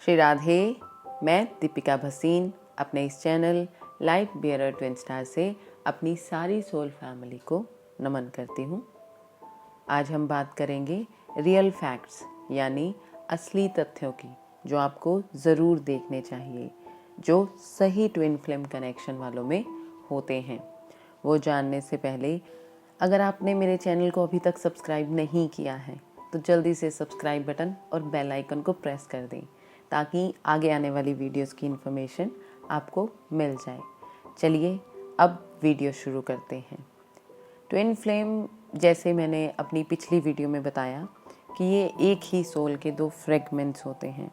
श्री राधे। मैं दीपिका भसीन अपने इस channel light bearer twin star से अपनी सारी सोल फैमिली को नमन करती हूँ। आज हम बात करेंगे रियल फैक्ट्स यानी असली तथ्यों की, जो आपको ज़रूर देखने चाहिए, जो सही ट्विन फ्लेम कनेक्शन वालों में होते हैं। वो जानने से पहले अगर आपने मेरे चैनल को अभी तक सब्सक्राइब नहीं किया है तो जल्दी से सब्सक्राइब बटन और बेल आइकन को प्रेस कर दें, ताकि आगे आने वाली वीडियोस की इन्फॉर्मेशन आपको मिल जाए। चलिए अब वीडियो शुरू करते हैं। ट्विन फ्लेम, जैसे मैंने अपनी पिछली वीडियो में बताया कि ये एक ही सोल के दो फ्रेगमेंट्स होते हैं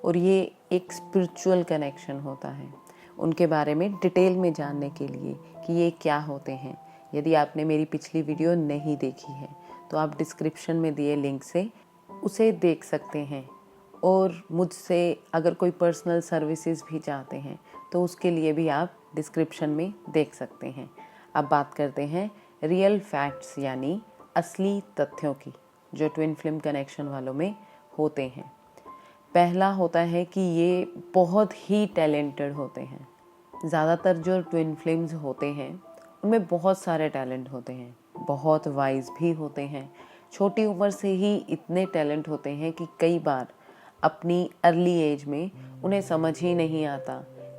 और ये एक स्पिरिचुअल कनेक्शन होता है। उनके बारे में डिटेल में जानने के लिए कि ये क्या होते हैं, यदि आपने मेरी पिछली वीडियो नहीं देखी है तो आप डिस्क्रिप्शन में दिए लिंक से उसे देख सकते हैं। और मुझसे अगर कोई पर्सनल सर्विसेज भी चाहते हैं तो उसके लिए भी आप डिस्क्रिप्शन में देख सकते हैं। अब बात करते हैं रियल फैक्ट्स यानी असली तथ्यों की, जो ट्विन फ्लेम कनेक्शन वालों में होते हैं। पहला होता है कि ये बहुत ही टैलेंटेड होते हैं। ज़्यादातर जो ट्विन फ्लेम्स होते हैं उनमें बहुत सारे टैलेंट होते हैं, बहुत वाइज भी होते हैं। छोटी उम्र से ही इतने टैलेंट होते हैं कि कई बार अपनी अर्ली एज में उन्हें समझ ही नहीं आता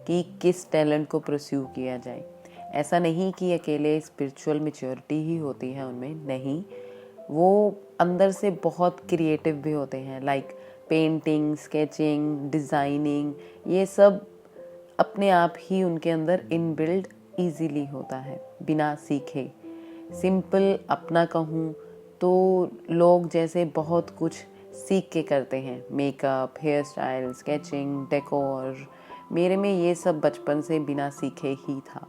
कि किस टैलेंट को परस्यू किया जाए। ऐसा नहीं कि अकेले स्पिरिचुअल मैच्योरिटी ही होती है उनमें, नहीं, वो अंदर से बहुत क्रिएटिव भी होते हैं। लाइक पेंटिंग, स्केचिंग, डिज़ाइनिंग, ये सब अपने आप ही उनके अंदर इनबिल्ड इजीली होता है, बिना सीखे। सिंपल अपना कहूँ तो लोग जैसे बहुत कुछ सीख के करते हैं, makeup, hair style, sketching, decor. मेरे में ये सब बचपन से बिना सीखे ही था।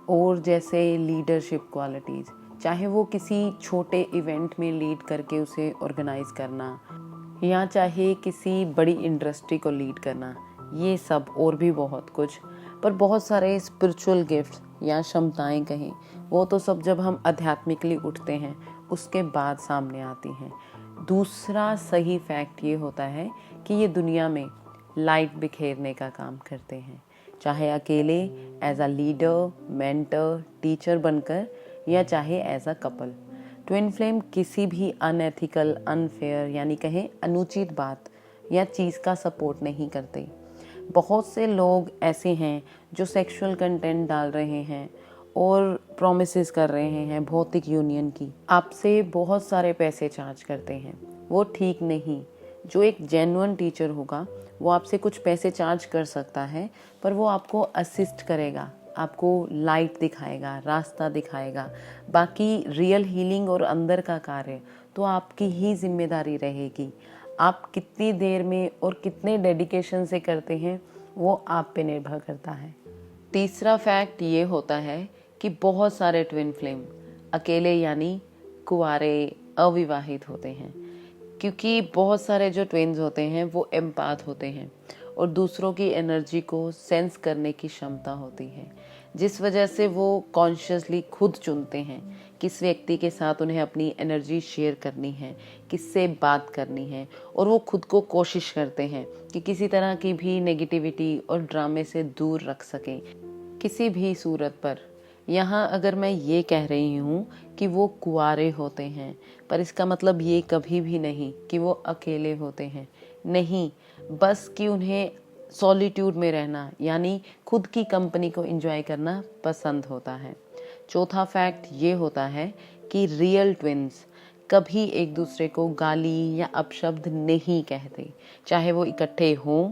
और जैसे लीडरशिप क्वालिटीज़, चाहे वो किसी छोटे इवेंट में लीड करके उसे ऑर्गेनाइज करना या चाहे किसी बड़ी इंडस्ट्री को लीड करना, ये सब और भी बहुत कुछ। पर बहुत सारे स्पिरिचुअल गिफ्ट्स या क्षमताएं कहें, वो तो सब जब हम आध्यात्मिकली उठते हैं उसके बाद सामने आती हैं। दूसरा सही फैक्ट ये होता है कि ये दुनिया में लाइट बिखेरने का काम करते हैं, चाहे अकेले as a leader, mentor, teacher बनकर या चाहे as a couple. Twin flame किसी भी अनएथिकल, अनफेयर यानी कहें अनुचित बात या चीज़ का सपोर्ट नहीं करते। बहुत से लोग ऐसे हैं जो सेक्सुअल कंटेंट डाल रहे हैं और प्रॉमिसेस कर रहे हैं भौतिक यूनियन की, आपसे बहुत सारे पैसे चार्ज करते हैं। वो ठीक नहीं। जो एक जेन्युइन टीचर होगा वो आपसे कुछ पैसे चार्ज कर सकता है, पर वो आपको असिस्ट करेगा, आपको लाइट दिखाएगा, रास्ता दिखाएगा। बाकी रियल हीलिंग और अंदर का कार्य तो आपकी ही जिम्मेदारी रहेगी। आप कितनी देर में और कितने डेडिकेशन से करते हैं वो आप पे निर्भर करता है। तीसरा फैक्ट ये होता है कि बहुत सारे ट्विन फ्लेम अकेले यानी कुंवारे, अविवाहित होते हैं, क्योंकि बहुत सारे जो ट्विन्स होते हैं वो एम्पाथ होते हैं और दूसरों की एनर्जी को सेंस करने की क्षमता होती है, जिस वजह से वो कॉन्शियसली खुद चुनते हैं किस व्यक्ति के साथ उन्हें अपनी एनर्जी शेयर करनी है, किससे बात करनी है, और वो खुद को कोशिश करते हैं कि किसी तरह की भी नेगेटिविटी और ड्रामे से दूर रख सकें किसी भी सूरत पर। यहाँ अगर मैं ये कह रही हूँ कि वो कुंवारे होते हैं, पर इसका मतलब ये कभी भी नहीं कि वो अकेले होते हैं, नहीं, बस कि उन्हें सॉलिट्यूड में रहना यानी खुद की कंपनी को एंजॉय करना पसंद होता है। चौथा फैक्ट ये होता है कि रियल ट्विन्स कभी एक दूसरे को गाली या अपशब्द नहीं कहते, चाहे वो इकट्ठे हों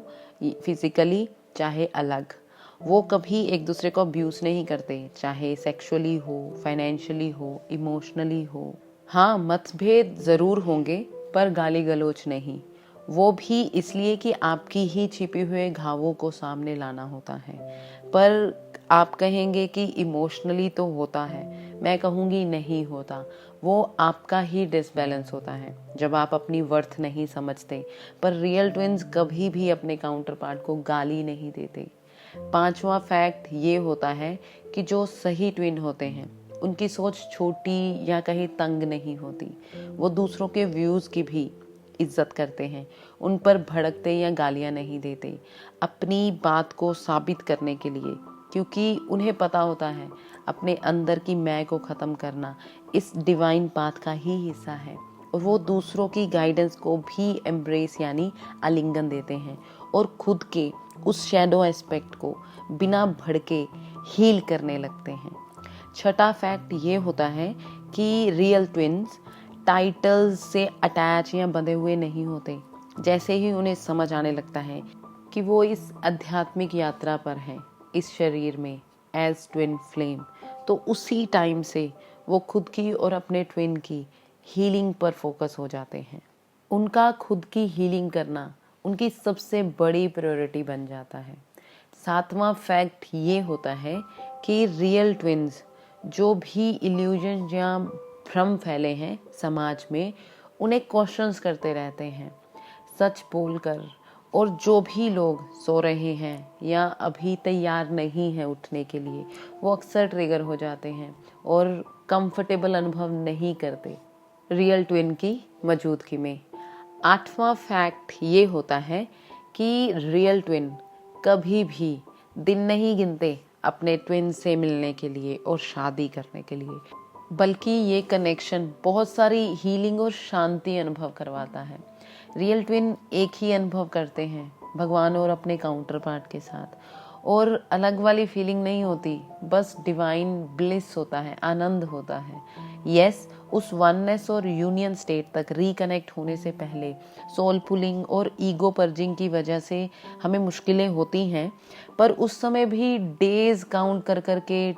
फिजिकली चाहे अलग। वो कभी एक दूसरे को अब्यूज़ नहीं करते, चाहे सेक्सुअली हो, फाइनेंशियली हो, इमोशनली हो। हाँ, मतभेद ज़रूर होंगे पर गाली गलौज नहीं। वो भी इसलिए कि आपकी ही छिपे हुए घावों को सामने लाना होता है। पर आप कहेंगे कि इमोशनली तो होता है, मैं कहूँगी नहीं होता। वो आपका ही डिसबैलेंस होता है जब आप अपनी वर्थ नहीं समझते। पर रियल ट्विन्स कभी भी अपने काउंटर पार्ट को गाली नहीं देते। पांचवा फैक्ट ये होता है कि जो सही ट्विन होते हैं उनकी सोच छोटी या कहीं तंग नहीं होती। वो दूसरों के व्यूज़ की भी इज्जत करते हैं, उन पर भड़कते या गालियां नहीं देते अपनी बात को साबित करने के लिए, क्योंकि उन्हें पता होता है अपने अंदर की मैं को ख़त्म करना इस डिवाइन पाथ का ही हिस्सा है। और वो दूसरों की गाइडेंस को भी एम्ब्रेस यानी आलिंगन देते हैं और खुद के उस शैडो एस्पेक्ट को बिना भड़के हील करने लगते हैं। छठा फैक्ट ये होता है कि रियल ट्विन्स टाइटल्स से अटैच या बंधे हुए नहीं होते। जैसे ही उन्हें समझ आने लगता है कि वो इस आध्यात्मिक यात्रा पर हैं इस शरीर में एज ट्विन फ्लेम, तो उसी टाइम से वो खुद की और अपने ट्विन की हीलिंग पर फोकस हो जाते हैं। उनका खुद की हीलिंग करना उनकी सबसे बड़ी प्रायोरिटी बन जाता है। सातवां फैक्ट ये होता है कि रियल ट्विन्स जो भी इल्यूजन या भ्रम फैले हैं समाज में, उन्हें क्वेश्चंस करते रहते हैं सच बोलकर। और जो भी लोग सो रहे हैं या अभी तैयार नहीं हैं उठने के लिए, वो अक्सर ट्रिगर हो जाते हैं और कंफर्टेबल अनुभव नहीं करते रियल ट्विन की मौजूदगी में। आठवां फैक्ट ये होता है कि रियल ट्विन कभी भी दिन नहीं गिनते अपने ट्विन से मिलने के लिए और शादी करने के लिए, बल्कि ये कनेक्शन बहुत सारी हीलिंग और शांति अनुभव करवाता है। रियल ट्विन एक ही अनुभव करते हैं भगवान और अपने काउंटर पार्ट के साथ, और अलग वाली फीलिंग नहीं होती, बस डिवाइन ब्लिस होता है, आनंद होता है। यस, उस वननेस और यूनियन स्टेट तक रिकनेक्ट होने से पहले सोल पुलिंग और ईगो पर्जिंग की वजह से हमें मुश्किलें होती हैं, पर उस समय भी डेज काउंट कर करके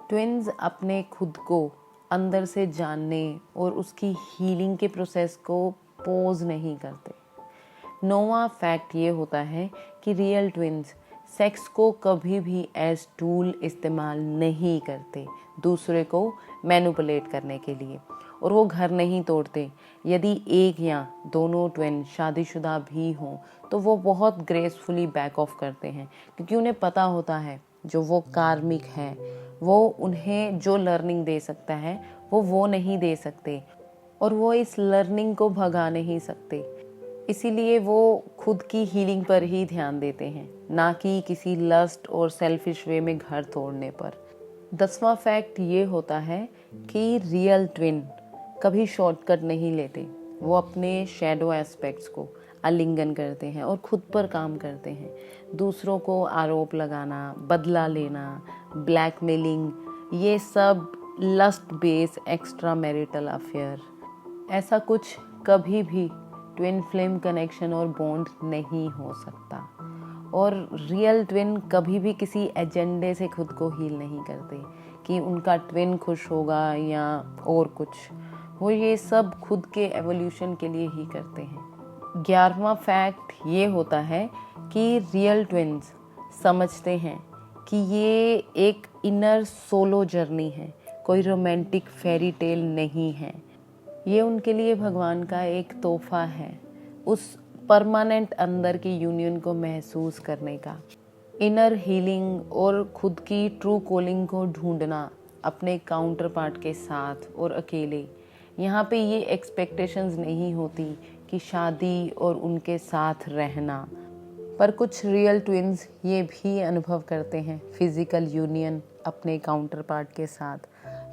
ट्विन्स अपने खुद को अंदर से जानने और उसकी हीलिंग के प्रोसेस को पोज नहीं करते। नौवां फैक्ट ये होता है कि रियल ट्विन्स सेक्स को कभी भी एज टूल इस्तेमाल नहीं करते दूसरे को मैनिपुलेट करने के लिए, और वो घर नहीं तोड़ते। यदि एक या दोनों ट्विन शादीशुदा भी हों तो वो बहुत ग्रेसफुली बैक ऑफ करते हैं, क्योंकि उन्हें पता होता है जो वो कार्मिक है वो उन्हें जो लर्निंग दे सकता है वो नहीं दे सकते, और वो इस लर्निंग को भगा नहीं सकते। इसीलिए वो खुद की हीलिंग पर ही ध्यान देते हैं, ना कि किसी लस्ट और सेल्फिश वे में घर तोड़ने पर। 10वां फैक्ट ये होता है कि रियल ट्विन कभी शॉर्टकट नहीं लेते। वो अपने शैडो एस्पेक्ट्स को आलिंगन करते हैं और खुद पर काम करते हैं। दूसरों को आरोप लगाना, बदला लेना, ब्लैकमेलिंग, ये सब lust base extra marital affair, ऐसा कुछ कभी भी ट्विन फ्लेम कनेक्शन और बॉन्ड नहीं हो सकता। और रियल ट्विन कभी भी किसी एजेंडे से खुद को हील नहीं करते कि उनका ट्विन खुश होगा या और कुछ। वो ये सब खुद के एवोल्यूशन के लिए ही करते हैं। 11वां फैक्ट ये होता है कि रियल ट्विन्स समझते हैं कि ये एक इनर सोलो जर्नी है, कोई रोमांटिक फेरी टेल नहीं है। ये उनके लिए भगवान का एक तोहफा है, उस परमानेंट अंदर की यूनियन को महसूस करने का। इनर हीलिंग और खुद की ट्रू कॉलिंग को ढूंढना अपने काउंटर पार्ट के साथ और अकेले। यहाँ पे ये एक्सपेक्टेशंस नहीं होती कि शादी और उनके साथ रहना, पर कुछ रियल ट्विन्स ये भी अनुभव करते हैं फिजिकल यूनियन अपने काउंटर पार्ट के साथ,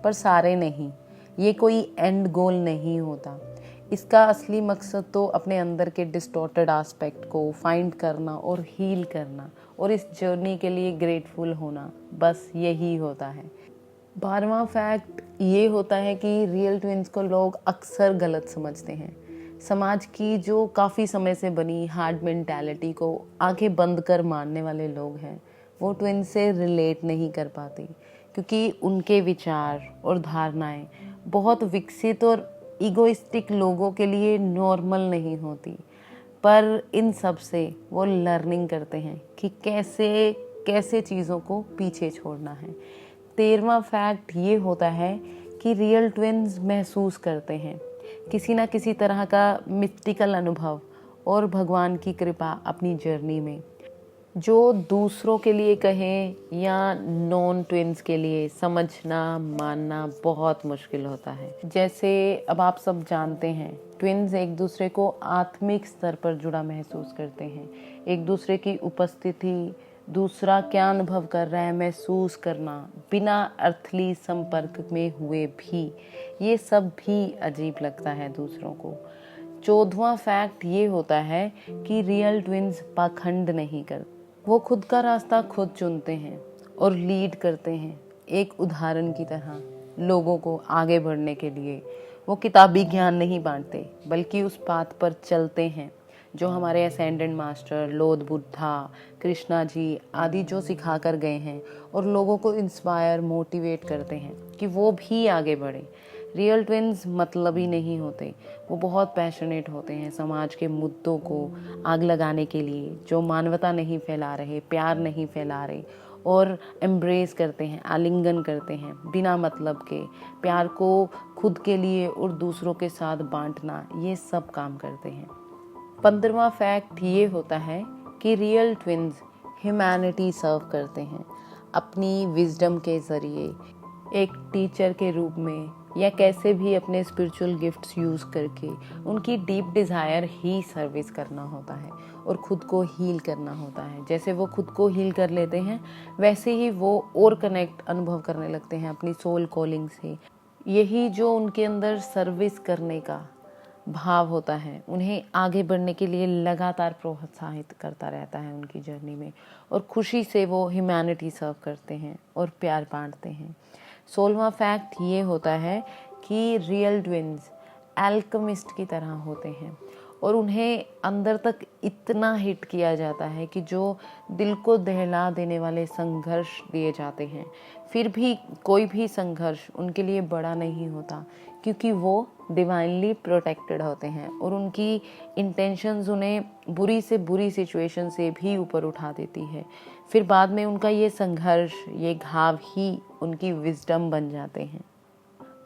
पर सारे नहीं। ये कोई एंड गोल नहीं होता। इसका असली मकसद तो अपने अंदर के डिस्टॉर्टेड एस्पेक्ट को फाइंड करना और हील करना, और इस जर्नी के लिए ग्रेटफुल होना, बस यही होता है। 12वां फैक्ट ये होता है कि रियल ट्विन्स को लोग अक्सर गलत समझते हैं। समाज की जो काफ़ी समय से बनी हार्ड मेंटालिटी को आंखें बंद कर मानने वाले लोग हैं, वो ट्विन से रिलेट नहीं कर पाते, क्योंकि उनके विचार और धारणाएं बहुत विकसित और ईगोइस्टिक लोगों के लिए नॉर्मल नहीं होती। पर इन सब से वो लर्निंग करते हैं कि कैसे कैसे चीज़ों को पीछे छोड़ना है। 13वां फैक्ट ये होता है कि रियल ट्विन्स महसूस करते हैं किसी ना किसी तरह का मिस्टिकल अनुभव और भगवान की कृपा अपनी जर्नी में। जो दूसरों के लिए कहें या नॉन ट्विन्स के लिए समझना मानना बहुत मुश्किल होता है। जैसे अब आप सब जानते हैं, ट्विन्स एक दूसरे को आत्मिक स्तर पर जुड़ा महसूस करते हैं। एक दूसरे की उपस्थिति, दूसरा क्या अनुभव कर रहा है महसूस करना, बिना अर्थली संपर्क में हुए भी, ये सब भी अजीब लगता है दूसरों को। 14वां फैक्ट ये होता है कि रियल ट्विन्स पाखंड नहीं करते। वो खुद का रास्ता खुद चुनते हैं और लीड करते हैं, एक उदाहरण की तरह लोगों को आगे बढ़ने के लिए। वो किताबी ज्ञान नहीं बांटते, बल्कि उस पाथ पर चलते हैं जो हमारे ascendant master lord Buddha, Krishna ji आदि जो सिखा कर गए हैं, और लोगों को इंस्पायर मोटिवेट करते हैं कि वो भी आगे बढ़े। रियल ट्विन्स मतलबी नहीं होते, वो बहुत पैशनेट होते हैं समाज के मुद्दों को आग लगाने के लिए, जो मानवता नहीं फैला रहे, प्यार नहीं फैला रहे, और एम्ब्रेस करते हैं, आलिंगन करते हैं बिना मतलब के। प्यार को खुद के लिए और दूसरों के साथ बांटना, ये सब काम करते हैं। 15वां फैक्ट ये होता है कि रियल ट्विन्स ह्यूमैनिटी सर्व करते हैं अपनी विजडम के ज़रिए, एक टीचर के रूप में, या कैसे भी अपने स्पिरिचुअल गिफ्ट्स यूज़ करके। उनकी डीप डिज़ायर ही सर्विस करना होता है और ख़ुद को हील करना होता है। जैसे वो खुद को हील कर लेते हैं, वैसे ही वो और कनेक्ट अनुभव करने लगते हैं अपनी सोल कॉलिंग से। यही जो उनके अंदर सर्विस करने का भाव होता है, उन्हें आगे बढ़ने के लिए लगातार प्रोत्साहित करता रहता है उनकी जर्नी में, और खुशी से वो ह्यूमैनिटी सर्व करते हैं और प्यार बांटते हैं। 16वां फैक्ट ये होता है कि रियल ट्विन्स एल्केमिस्ट की तरह होते हैं, और उन्हें अंदर तक इतना हिट किया जाता है कि जो दिल को दहला देने वाले संघर्ष दिए जाते हैं, फिर भी कोई भी संघर्ष उनके लिए बड़ा नहीं होता, क्योंकि वो डिवाइनली प्रोटेक्टेड होते हैं, और उनकी इंटेंशंस उन्हें बुरी से बुरी सिचुएशन से भी ऊपर उठा देती है। फिर बाद में उनका ये संघर्ष, ये घाव ही उनकी विजडम बन जाते हैं।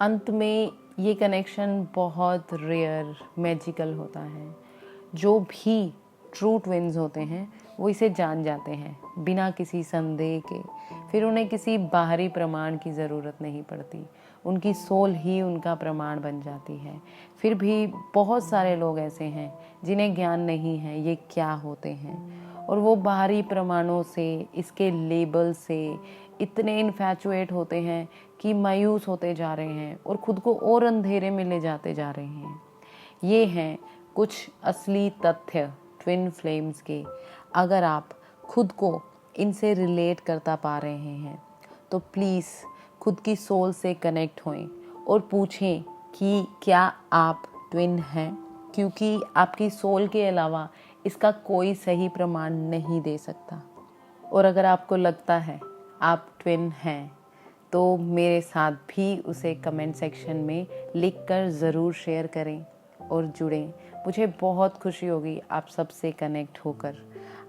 अंत में ये कनेक्शन बहुत रेयर, मैजिकल होता है। जो भी ट्रू ट्विन्स होते हैं वो इसे जान जाते हैं बिना किसी संदेह के। फिर उन्हें किसी बाहरी प्रमाण की ज़रूरत नहीं पड़ती, उनकी सोल ही उनका प्रमाण बन जाती है। फिर भी बहुत सारे लोग ऐसे हैं जिन्हें ज्ञान नहीं है ये क्या होते हैं, और वो बाहरी प्रमाणों से, इसके लेबल से इतने इन्फैचुएट होते हैं कि मायूस होते जा रहे हैं और खुद को और अंधेरे में ले जाते जा रहे हैं। ये हैं कुछ असली तथ्य ट्विन फ्लेम्स के। अगर आप खुद को इनसे रिलेट करता पा रहे हैं तो प्लीज़ खुद की सोल से कनेक्ट होएं और पूछें कि क्या आप ट्विन हैं, क्योंकि आपकी सोल के अलावा इसका कोई सही प्रमाण नहीं दे सकता। और अगर आपको लगता है आप ट्विन हैं तो मेरे साथ भी उसे कमेंट सेक्शन में लिखकर ज़रूर शेयर करें और जुड़ें। मुझे बहुत खुशी होगी आप सबसे कनेक्ट होकर।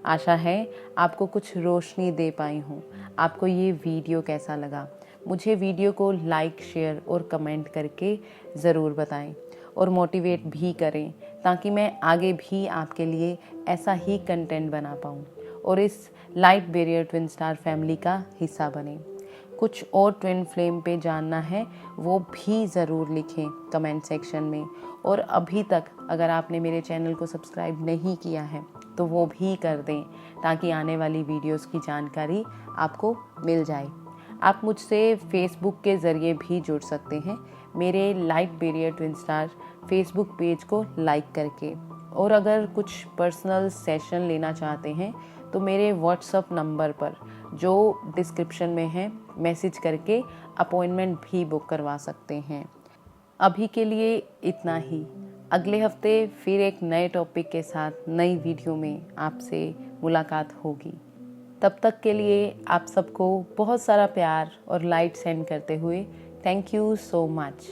आशा है आपको कुछ रोशनी दे पाई हूँ। आपको ये वीडियो कैसा लगा? मुझे वीडियो को लाइक, शेयर और कमेंट करके ज़रूर बताएं, और मोटिवेट भी करें, ताकि मैं आगे भी आपके लिए ऐसा ही कंटेंट बना पाऊँ और इस light barrier twin star family का हिस्सा बने। कुछ और ट्विन फ्लेम पे जानना है वो भी ज़रूर लिखें कमेंट सेक्शन में। और अभी तक अगर आपने मेरे चैनल को सब्सक्राइब नहीं किया है तो वो भी कर दें, ताकि आने वाली वीडियोस की जानकारी आपको मिल जाए। आप मुझसे फेसबुक के ज़रिए भी जुड़ सकते हैं, मेरे light barrier twin star Facebook page को लाइक करके। और अगर कुछ पर्सनल सेशन लेना चाहते हैं तो मेरे व्हाट्सएप नंबर पर जो डिस्क्रिप्शन में है मैसेज करके अपॉइंटमेंट भी बुक करवा सकते हैं। अभी के लिए इतना ही। अगले हफ्ते फिर एक नए टॉपिक के साथ नई वीडियो में आपसे मुलाकात होगी। तब तक के लिए आप सबको बहुत सारा प्यार और लाइट सेंड करते हुए थैंक यू सो मच।